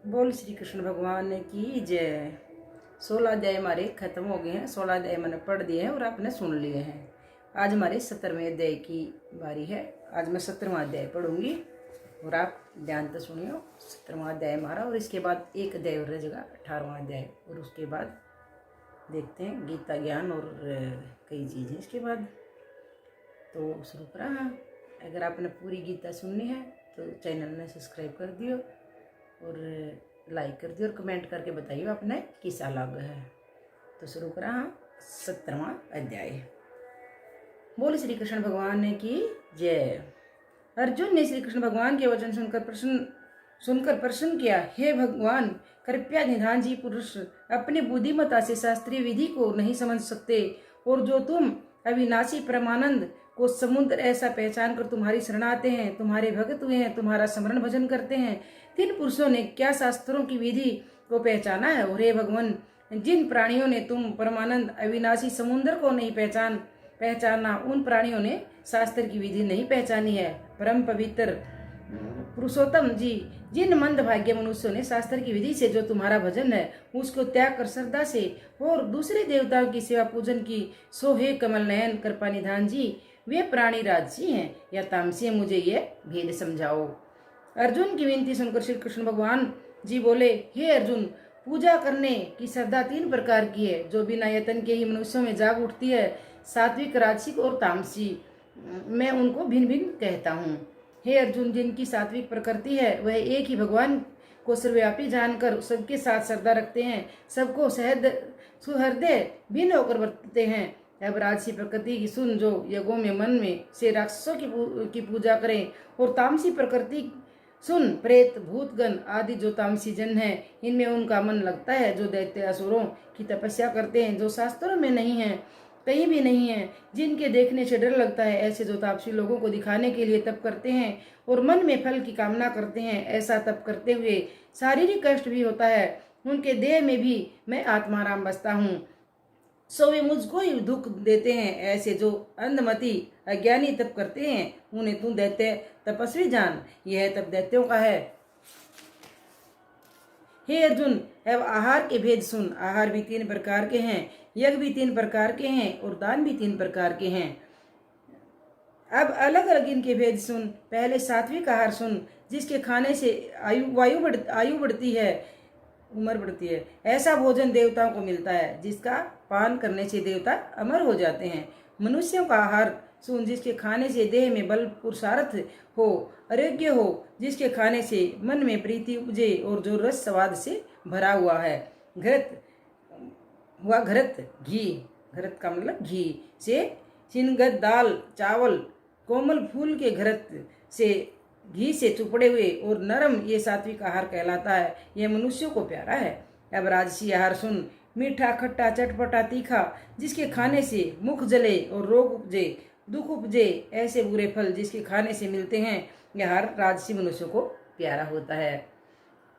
बोल श्री कृष्ण भगवान की जय। 16 अध्याय हमारे खत्म हो गए हैं। 16 अध्याय मैंने पढ़ दिए हैं और आपने सुन लिए हैं। आज हमारे 17वें अध्याय की बारी है। आज मैं 17वां अध्याय पढ़ूंगी और आप ध्यान से सुनियो। 17वां अध्याय हमारा, और इसके बाद एक अध्याय और रहेगा 18वां अध्याय, और उसके बाद देखते हैं गीता ज्ञान और कई चीज़ें इसके बाद। तो शुरू करा। अगर आपने पूरी गीता सुननी है तो चैनल ने सब्सक्राइब कर दियो और लाइक कर दियो और कमेंट करके बताइए आपने कैसा लगा है। तो शुरू करा 17वां अध्याय। बोल श्री कृष्ण भगवान की जय। अर्जुन ने श्री कृष्ण भगवान के वचन सुनकर प्रश्न किया, हे भगवान, कृपया निधान जी पुरुष अपनी बुद्धिमत्ता से शास्त्रीय विधि को नहीं समझ सकते, और जो तुम अविनाशी परमानंद को समुद्र ऐसा पहचान कर तुम्हारी शरण आते हैं, तुम्हारे भक्त हुए हैं, तुम्हारा स्मरण भजन करते हैं, तीन पुरुषों ने क्या शास्त्रों की विधि को पहचाना है? और हे भगवान, जिन प्राणियों ने तुम परमानंद अविनाशी समुद्र को नहीं पहचाना, उन प्राणियों ने शास्त्र की विधि नहीं पहचानी है। परम पवित्र पुरुषोत्तम जी, जिन मंद भाग्य मनुष्यों ने शास्त्र की विधि से जो तुम्हारा भजन है उसको त्याग कर श्रद्धा से और दूसरे देवताओं की सेवा पूजन की, सो हे कमल नयन कृपा निधान जी, वे प्राणी राजसी हैं या तामसी हैं? मुझे ये भेद समझाओ। अर्जुन की विनती सुनकर श्री कृष्ण भगवान जी बोले, हे अर्जुन, पूजा करने की श्रद्धा तीन प्रकार की है, जो बिना यत्न के ही मनुष्यों में जाग उठती है। सात्विक, राजसिक और तामसी, मैं उनको भिन्न भिन्न कहता हूँ। हे अर्जुन, जिनकी सात्विक प्रकृति है वह एक ही भगवान को सर्वव्यापी जानकर सबके साथ श्रद्धा रखते हैं, सबको सुहृदय भिन्न होकर बरतते हैं। अब राजसी प्रकृति की सुन, जो यज्ञों में मन में से राक्षसों की पूजा करें, और तामसी प्रकृति सुन, प्रेत, भूतगण आदि जो तामसी जन है, इनमें उनका मन लगता है, जो दैत्य असुरों की तपस्या करते हैं, जो शास्त्रों में नहीं है, कहीं भी नहीं है, जिनके देखने से डर लगता है, ऐसे जो तापसी लोगों को दिखाने के लिए तप करते हैं और मन में फल की कामना करते हैं, ऐसा तप करते हुए शारीरिक कष्ट भी होता है, उनके देह में भी मैं आत्माराम बसता हूँ, सो वे मुझको ही दुख देते हैं। ऐसे जो अंधमति अज्ञानी तप करते हैं, उन्हें तू दैत्य तपस्वी जान, यह तप दैत्यों का है। हे अर्जुन, अब आहार के भेद सुन। आहार भी तीन प्रकार के हैं, यज्ञ भी तीन प्रकार के हैं और दान भी तीन प्रकार के हैं। अब अलग अलग इनके भेद सुन। पहले सात्विक आहार सुन, जिसके खाने से आयु बढ़ती है, उम्र बढ़ती है। ऐसा भोजन देवताओं को मिलता है, जिसका पान करने से देवता अमर हो जाते हैं। मनुष्यों का आहार सुन, जिसके खाने से देह में बल पुरुषार्थ हो, आरोग्य हो, जिसके खाने से मन में प्रीति उपजे और जो रस स्वाद से भरा हुआ है। घृत घी, घृत का मतलब घी से, चिनगत दाल चावल, कोमल फूल के घृत से, घी से चुपड़े हुए और नरम, ये सात्विक आहार कहलाता है। यह मनुष्यों को प्यारा है। अब राजसी आहार सुन। मीठा, खट्टा, चटपटा, तीखा, जिसके खाने से मुख जले और रोग उपजे, दुख उपजे, ऐसे बुरे फल जिसके खाने से मिलते हैं, यह आहार राजसी मनुष्यों को प्यारा होता है।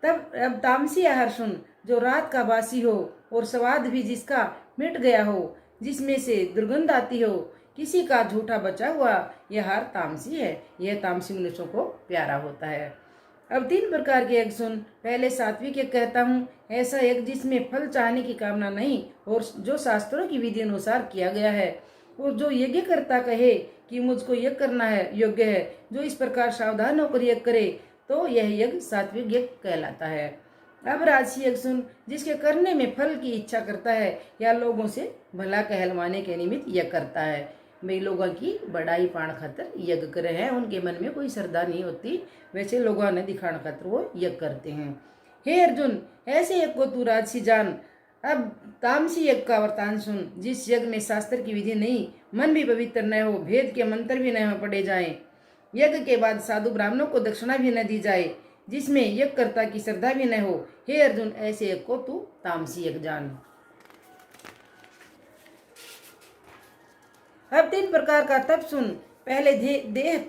तब अब तामसी आहार सुन, जो रात का बासी हो और स्वाद भी जिसका मिट गया हो, जिसमें से दुर्गंध आती हो, किसी का झूठा बचा हुआ, यह आहार तामसी है। यह तामसी मनुष्यों को प्यारा होता है। अब तीन प्रकार के यज्ञ सुन। पहले सात्विक यज्ञ कहता हूँ, ऐसा यज्ञ जिसमें फल चाहने की कामना नहीं और जो शास्त्रों की विधि अनुसार किया गया है, और जो यज्ञ करता कहे कि मुझको यज्ञ करना है योग्य है, जो इस प्रकार सावधान होकर यज्ञ करे, तो यह यज्ञ सात्विक यज्ञ कहलाता है। अब राजसी यज्ञ सुन, जिसके करने में फल की इच्छा करता है या लोगों से भला कहलवाने के निमित्त यज्ञ करता है। वे लोगों की बड़ाई पाण खातर यज्ञ करे हैं, उनके मन में कोई श्रद्धा नहीं होती, वैसे लोगों ने दिखाने खातर वो यज्ञ करते हैं। हे अर्जुन, ऐसे यज्ञ को तू राजसी जान। अब तामसी यज्ञ का वृतांत सुन। जिस यज्ञ में शास्त्र की विधि नहीं, मन भी पवित्र न हो, भेद के मंत्र भी न पढ़े जाए, यज्ञ के बाद साधु ब्राह्मणों को दक्षिणा भी न दी जाए, जिसमें यज्ञकर्ता की श्रद्धा भी न हो, हे अर्जुन, ऐसे यज्ञ को तू तामसी यज्ञ जान। अब तीन प्रकार का तप सुन। पहले देह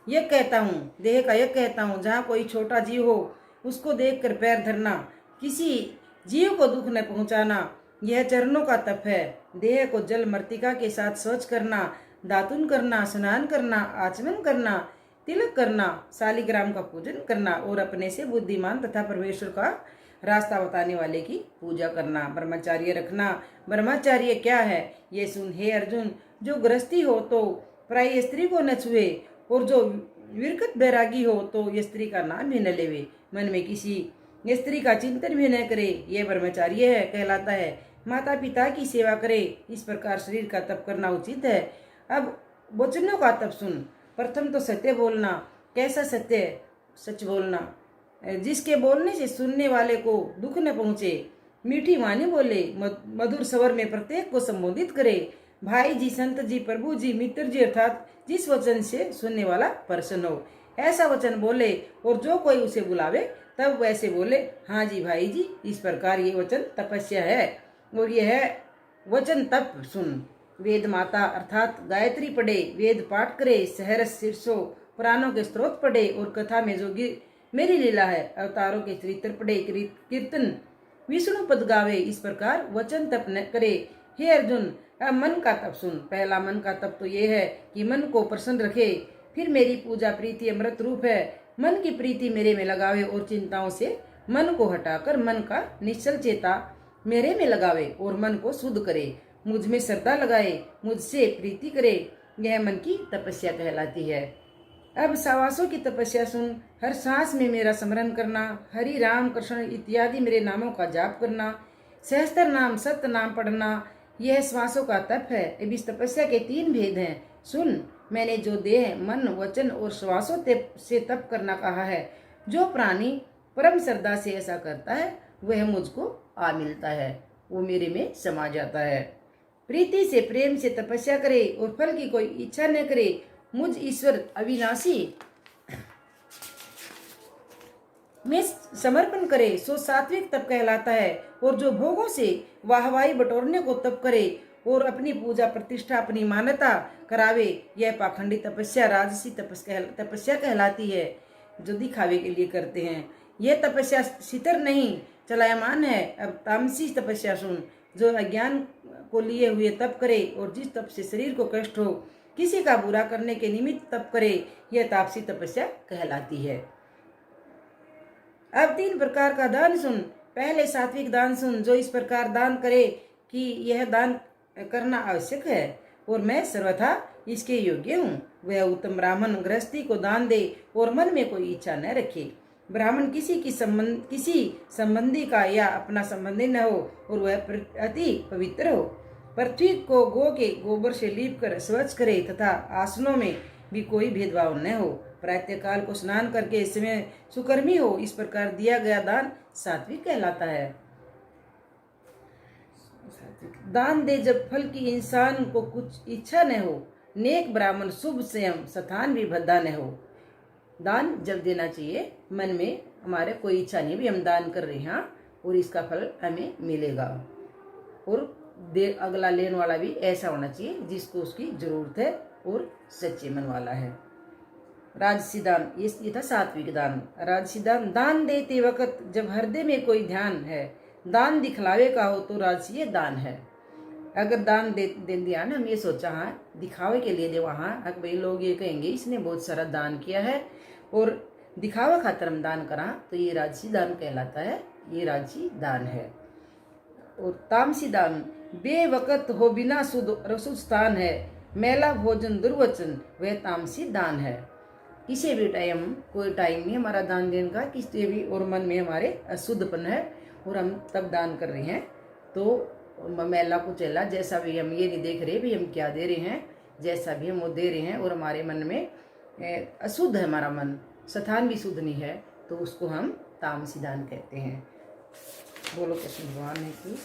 यज्ञ कहता हूँ, देह का यज्ञ कहता हूँ, जहाँ कोई छोटा जीव हो उसको देखकर पैर धरना, किसी जीव को दुख न पहुँचाना, यह चरणों का तप है। देह को जल मृतिका के साथ स्वच्छ करना, दातुन करना, स्नान करना, आचमन करना, तिलक करना, शालिग्राम का पूजन करना और अपने से बुद्धिमान तथा परमेश्वर का रास्ता बताने वाले की पूजा करना, ब्रह्मचार्य रखना। ब्रह्मचार्य क्या है ये सुन हे अर्जुन, जो गृहस्थी हो तो प्राय स्त्री को न छुए और जो विरकत बैरागी हो तो ये स्त्री का नाम भी न लेवे, मन में किसी स्त्री का चिंतन भी न करे, ये ब्रह्मचार्य है कहलाता है। माता पिता की सेवा करे, इस प्रकार शरीर का तप करना उचित है। अब वचनों का तप सुन। प्रथम तो सत्य बोलना। कैसा सत्य? सच बोलना, जिसके बोलने से सुनने वाले को दुख न पहुंचे। मीठी वाणी बोले, मधुर स्वर में प्रत्येक को संबोधित करे। भाई जी, संत जी, प्रभु जी, मित्र जी, अर्थात जिस वचन से सुनने वाला प्रसन्न हो ऐसा वचन बोले, और जो कोई उसे बुलावे तब वैसे बोले, हाँ जी भाई जी। इस प्रकार ये वचन तपस्या है और यह है वचन तप सुन। वेद माता अर्थात गायत्री पढ़े, वेद पाठ करे, सहरस शीर्षो पुराणों के स्त्रोत पढ़े और कथा में जो मेरी लीला है अवतारों के चरित्र पढ़े, कीर्तन विष्णु पद गावे। इस प्रकार वचन तप न करे। हे अर्जुन, अब मन का तप सुन। पहला मन का तप तो ये है कि मन को प्रसन्न रखे। फिर मेरी पूजा प्रीति अमृत रूप है। मन की प्रीति मेरे में लगावे और चिंताओं से मन को हटाकर मन का निश्चल चेता मेरे में लगावे और मन को शुद्ध करे। मुझ में श्रद्धा लगाए, मुझसे प्रीति करे, यह मन की तपस्या कहलाती है। अब सावासों की तपस्या सुन। हर सांस में मेरा स्मरण करना, हरि राम कृष्ण इत्यादि मेरे नामों का जाप करना, सहस्त्र नाम सत्य नाम पढ़ना, यह श्वासों का तप है। अब इस तपस्या के 3 भेद हैं। सुन, मैंने जो देह मन वचन और श्वासों से तप करना कहा है, जो प्राणी परम श्रद्धा से ऐसा करता है वह मुझको आ मिलता है, वो मेरे में समा जाता है। प्रीति से प्रेम से तपस्या करे और फल की कोई इच्छा न करे, मुझ ईश्वर अविनाशी में समर्पण करे, सो सात्विक तप कहलाता है। और जो भोगों से वाहवाही बटोरने को तप करे और अपनी पूजा प्रतिष्ठा अपनी मान्यता करावे, यह पाखंडी तपस्या राजसी तपस्या कहलाती है, जो दिखावे के लिए करते हैं। यह तपस्या शिथिर नहीं चलायमान है। अब तामसी तपस्या सुन। जो अज्ञान को लिए हुए तप करे और जिस तप से शरीर को कष्ट हो, किसी का बुरा करने के निमित्त तप करे, यह तापसी तपस्या कहलाती है। अब 3 प्रकार का दान सुन। पहले सात्विक दान सुन। जो इस प्रकार दान करे कि यह दान करना आवश्यक है और मैं सर्वथा इसके योग्य हूँ, वह उत्तम ब्राह्मण गृहस्थी को दान दे और मन में कोई इच्छा न रखे। ब्राह्मण किसी संबंधी का या अपना संबंधी न हो और वह अति पवित्र हो। पृथ्वी को गो के गोबर से लीप कर स्वच्छ करे तथा आसनों में भी कोई भेदभाव न हो। प्रातः काल को स्नान करके इसमें सुकर्मी हो। इस प्रकार दिया गया दान सात्विक कहलाता है। दान दे जब फल की इंसान को कुछ इच्छा न हो। नेक ब्राह्मण शुभ स्वयं स्थान भी भद्दा न हो। दान जब देना चाहिए मन में हमारे कोई इच्छा नहीं, भी हम दान कर रहे हैं और इसका फल हमें मिलेगा। और अगला लेने वाला भी ऐसा होना चाहिए जिसको उसकी जरूरत है और सच्चे मन वाला है। राजसी दान, ये था सात्विक दान। राजसी दान, दान देते वक्त जब हृदय में कोई ध्यान है, दान दिखलावे का हो तो राजसी दान है। अगर दान दे दिया ना, हम ये सोचा हाँ दिखावे के लिए दे, वहाँ भाई लोग ये कहेंगे इसने बहुत सारा दान किया है और दिखावा खातर हम दान करा, तो ये राजसी दान कहलाता है, ये राजसी दान है। और तामसी दान, बेवकत हो बिना रसुद स्थान है, मैला भोजन दुर्वचन, वह तामसी दान है। किसी भी टाइम कोई टाइम नहीं हमारा दान देने का, किसी भी और मन में हमारे अशुद्धपन है और हम तब दान कर रहे हैं, तो मैला कुचैला जैसा भी हम ये नहीं देख रहे भी हम क्या दे रहे हैं, जैसा भी हम वो दे रहे हैं और हमारे मन में अशुद्ध है, हमारा मन स्थान भी शुद्ध नहीं है, तो उसको हम तामसी दान कहते हैं। बोलो कृष्ण भगवान है कि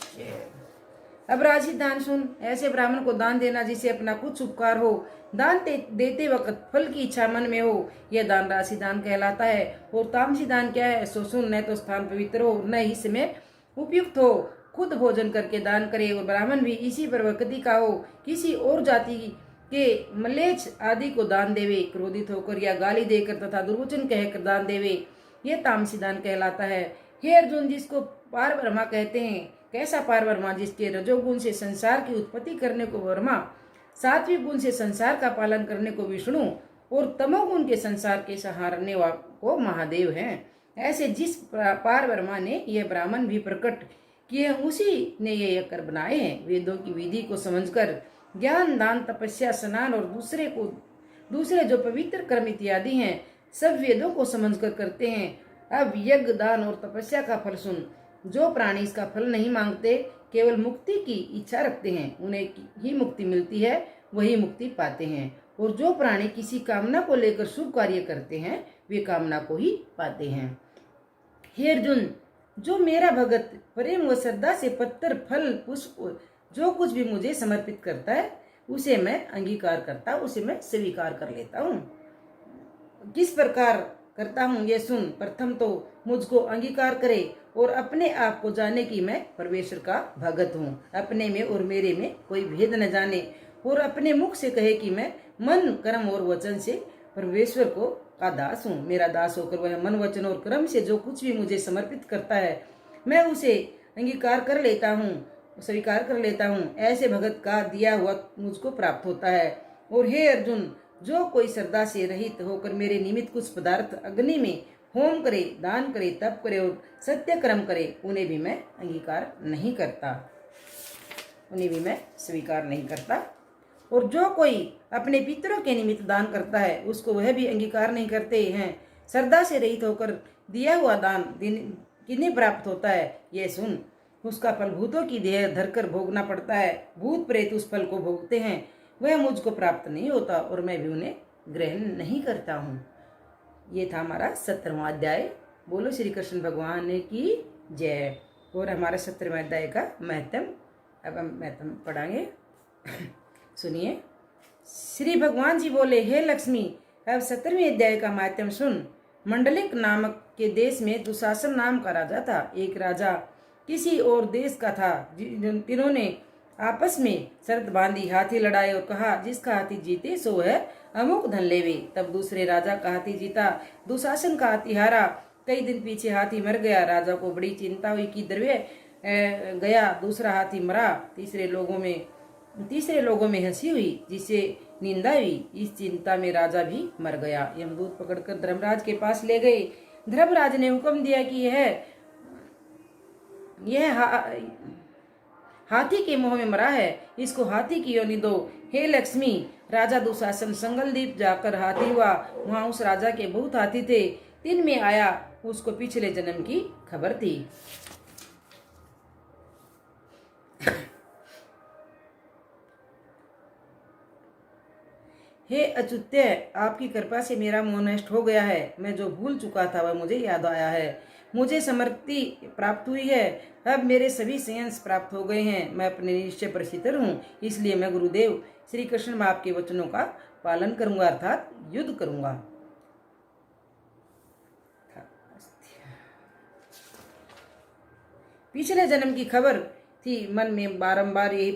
अब राजसी दान सुन। ऐसे ब्राह्मण को दान देना जिसे अपना कुछ उपकार हो, दान देते वक्त फल की इच्छा मन में हो, यह दान राशि दान कहलाता है। और तामसी दान क्या है सो सुन। न तो स्थान पवित्र हो, न ही इसमें उपयुक्त हो, खुद भोजन करके दान करे और ब्राह्मण भी इसी प्रवृत्ति का हो, किसी और जाति के मलेच्छ आदि को दान देवे, क्रोधित होकर या गाली देकर तथा दुर्वचन कहकर दान देवे, यह तामसी दान कहलाता है। हे अर्जुन, जिसको पार ब्रह्मा कहते हैं, कैसा पार ब्रह्मा? जिसके रजोगुण से संसार की उत्पत्ति करने को ब्रह्मा, सात्विक गुण से संसार का पालन करने को विष्णु और तमोगुण के संसार के सहारने को महादेव हैं। ऐसे जिस पार ब्रह्मा ने यह ब्राह्मण भी प्रकट किए, उसी ने ये यकर बनाए हैं। वेदों की विधि को समझकर ज्ञान, दान, तपस्या, स्नान और दूसरे जो पवित्र कर्म इत्यादि हैं, सब वेदों को समझकर करते हैं। अब यज्ञ, दान और तपस्या का फल सुन। जो प्राणी इसका फल नहीं मांगते, केवल मुक्ति की इच्छा रखते हैं, उन्हें ही मुक्ति मिलती है, वही मुक्ति पाते हैं। और जो प्राणी किसी कामना को लेकर शुभ कार्य करते हैं, वे कामना को ही पाते हैं। हे अर्जुन, जो मेरा भगत प्रेम व श्रद्धा से पत्थर, फल, पुष्प जो कुछ भी मुझे समर्पित करता है, उसे मैं अंगीकार करता, उसे मैं स्वीकार कर लेता हूँ। किस प्रकार करता हूँ ये सुन। प्रथम तो मुझको अंगीकार करे और अपने आप को जाने कि मैं परमेश्वर का भगत हूँ, अपने में और मेरे में कोई भेद न जाने, और अपने मुख से कहे कि मैं मन, कर्म और वचन से परमेश्वर को का दास हूँ। मेरा दास होकर वह मन, वचन और कर्म से जो कुछ भी मुझे समर्पित करता है, मैं उसे अंगीकार कर लेता हूँ, स्वीकार कर लेता हूँ। ऐसे भगत का दिया हुआ मुझको प्राप्त होता है। और हे अर्जुन, जो कोई श्रद्धा से रहित होकर मेरे निमित्त कुछ पदार्थ अग्नि में होम करे, दान करे, तप करे और सत्य कर्म करे, उन्हें भी मैं अंगीकार नहीं करता, उन्हें भी मैं स्वीकार नहीं करता। और जो कोई अपने पितरों के निमित्त दान करता है, उसको वह भी अंगीकार नहीं करते हैं। श्रद्धा से रहित होकर दिया हुआ दान किन्हें प्राप्त होता है, ये सुन। उसका फल भूतों की देह धरकर भोगना पड़ता है। भूत प्रेत उस फल को भोगते हैं, वह मुझको प्राप्त नहीं होता और मैं भी उन्हें ग्रहण नहीं करता हूँ। ये था हमारा 17वां अध्याय। बोलो श्री कृष्ण भगवान की जय। और हमारा 17वें अध्याय का महत्व अब हम महत्व पढ़ाएंगे। सुनिए। श्री भगवान जी बोले, हे लक्ष्मी, अब 17वें अध्याय का महत्व सुन। मंडलिक नामक के देश में दुशासन नाम का राजा था। एक राजा किसी और देश का था। तीनों ने आपस में शर्त बांधी, हाथी लड़ाए और कहा, जिसका हाथी जीते सो है अमुक धन लेवे। तब दूसरे राजा का हाथी जीता, दुशासन का हाथी हारा। कई दिन पीछे हाथी मर गया। राजा को बड़ी चिंता हुई कि द्रव्य गया, दूसरा हाथी मरा। तीसरे लोगों में हंसी हुई, जिससे निंदा हुई। इस चिंता में राजा भी मर गया। यमदूत पकड़कर धर्मराज के पास ले गए। धर्मराज ने हुक्म दिया कि यह हाथी के मुंह में मरा है, इसको हाथी की योनि दो। हे लक्ष्मी, राजा दुशासन संगलदीप जाकर हाथी हुआ। वहां उस राजा के बहुत हाथी थे। दिन में आया, उसको पिछले जन्म की खबर थी। हे अच्युत्य, आपकी कृपा से मेरा मोह नष्ट हो गया है। मैं जो भूल चुका था वह मुझे याद आया है। मुझे समृद्धि प्राप्त हुई है। अब मेरे सभी संयंश प्राप्त हो गए हैं। मैं अपने निश्चय पर स्थिर हूँ, इसलिए मैं गुरुदेव श्री कृष्ण में आपके वचनों का पालन करूंगा, अर्थात युद्ध करूंगा। पिछले जन्म की खबर थी। मन में बारंबार यही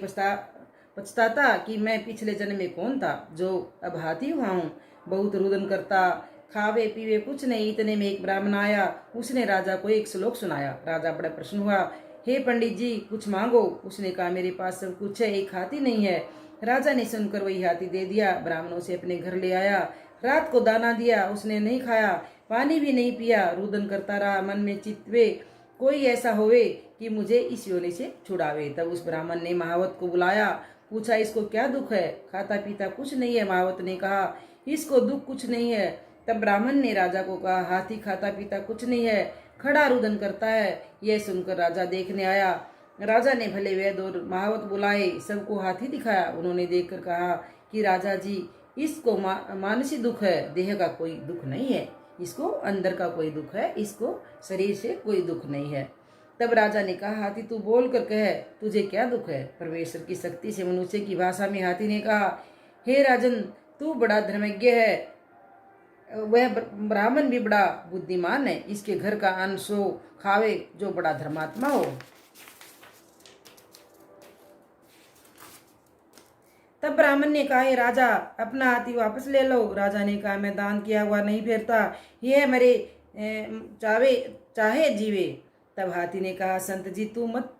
पछताता कि मैं पिछले जन्म में कौन था, जो अब हाथी हुआ हूँ। बहुत रुदन करता, खावे पीवे कुछ नहीं। इतने में एक ब्राह्मण आया। उसने राजा को एक श्लोक सुनाया। राजा बड़ा प्रसन्न हुआ। हे पंडित जी, कुछ मांगो। उसने कहा, मेरे पास सब कुछ है, एक हाथी नहीं है। राजा ने सुनकर वही हाथी दे दिया। ब्राह्मणों से अपने घर ले आया। रात को दाना दिया, उसने नहीं खाया, पानी भी नहीं पिया। रुदन करता रहा। मन में चित्वे, कोई ऐसा होवे कि मुझे इस योनि से छुड़ावे। तब उस ब्राह्मण ने महावत को बुलाया, पूछा, इसको क्या दुख है? खाता पीता कुछ नहीं है। महावत ने कहा, इसको दुख कुछ नहीं है। तब ब्राह्मण ने राजा को कहा, हाथी खाता पीता कुछ नहीं है, खड़ा रुदन करता है। यह सुनकर राजा देखने आया। राजा ने भले वैद्य और महावत बुलाए, सबको हाथी दिखाया। उन्होंने देखकर कहा कि राजा जी, इसको मानसिक दुख है, देह का कोई दुख नहीं है। इसको अंदर का कोई दुख है, इसको शरीर से कोई दुख नहीं है। तब राजा ने कहा, हाथी तू बोल कर कह, तुझे क्या दुख है? परमेश्वर की शक्ति से मनुष्य की भाषा में हाथी ने कहा, हे राजन, तू बड़ा धर्मज्ञ है। वह ब्राह्मण भी बड़ा बुद्धिमान है। इसके घर का अन्न सो खावे जो बड़ा धर्मात्मा हो। तब ब्राह्मण ने कहा, राजा, अपना हाथी वापस ले लो। राजा ने कहा, मैं दान किया हुआ नहीं फेरता, यह मरे चाहे जीवे। तब हाथी ने कहा, संत जी तू मत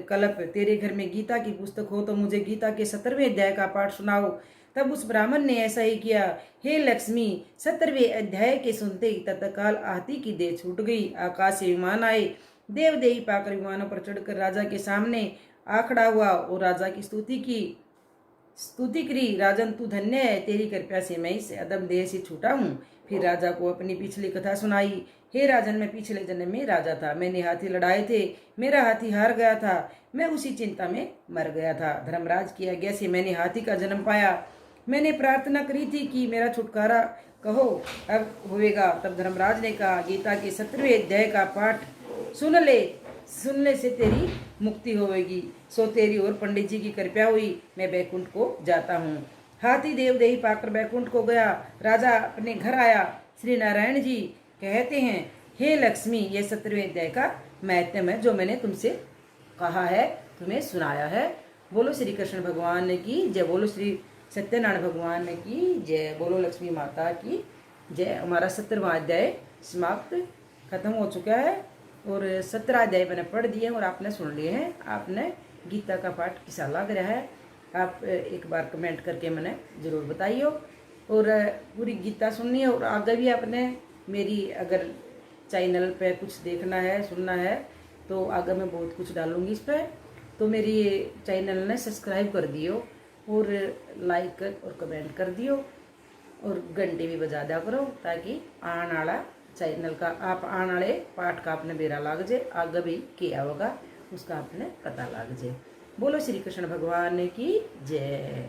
कलप। तेरे घर में गीता की पुस्तक हो तो मुझे गीता के 17वें अध्याय का पाठ सुनाओ। तब उस ब्राह्मण ने ऐसा ही किया। हे लक्ष्मी, 17वें अध्याय के सुनते ही तत्काल हाथी की देह छूट गई। आकाश से विमान आए, देव देही पाकर विमानों पर चढ़कर राजा के सामने आ खड़ा हुआ और राजा की स्तुति करी। राजन, तू धन्य है, तेरी कृपा से मैं इस अदम देह से छूटा हूँ। फिर राजा को अपनी पिछली कथा सुनाई। हे राजन, मैं पिछले जन्म में राजा था। मैंने हाथी लड़ाए थे, मेरा हाथी हार गया था। मैं उसी चिंता में मर गया था। धर्मराज की आज्ञा से मैंने हाथी का जन्म पाया। मैंने प्रार्थना करी थी कि मेरा छुटकारा कहो अब होएगा। तब धर्मराज ने कहा, गीता के 17वें अध्याय का पाठ सुनने से तेरी मुक्ति होगी। सो तेरी और पंडित जी की कृपा हुई, मैं बैकुंठ को जाता हूँ। हाथी देव देही पाकर बैकुंठ को गया। राजा अपने घर आया। श्री नारायण जी कहते हैं, हे लक्ष्मी, ये 17वें अध्याय का महत्व है जो मैंने तुमसे कहा है, तुम्हें सुनाया है। बोलो श्री कृष्ण भगवान की जय, बोलो श्री सत्यनारायण भगवान की जय, बोलो लक्ष्मी माता की जय। हमारा 17वां अध्याय समाप्त खत्म हो चुका है और 17 अध्याय मैंने पढ़ दिए और आपने सुन लिए हैं। आपने गीता का पाठ कैसा लग रहा है, आप एक बार कमेंट करके मैंने ज़रूर बताइए। और पूरी गीता सुननी है और आगे भी आपने मेरी अगर चैनल पे कुछ देखना है, सुनना है, तो आगे मैं बहुत कुछ डालूंगी इस पर। तो मेरी चैनल ने सब्सक्राइब कर दियो और लाइक और कमेंट कर दियो और घंटे भी बजा दिया करो, ताकि आने वाला चैनल का आप आने वाले पाठ का आपने बेरा लाग जाए, आगे भी किया होगा उसका आपने पता लग जाए। बोलो श्री कृष्ण भगवान की जय।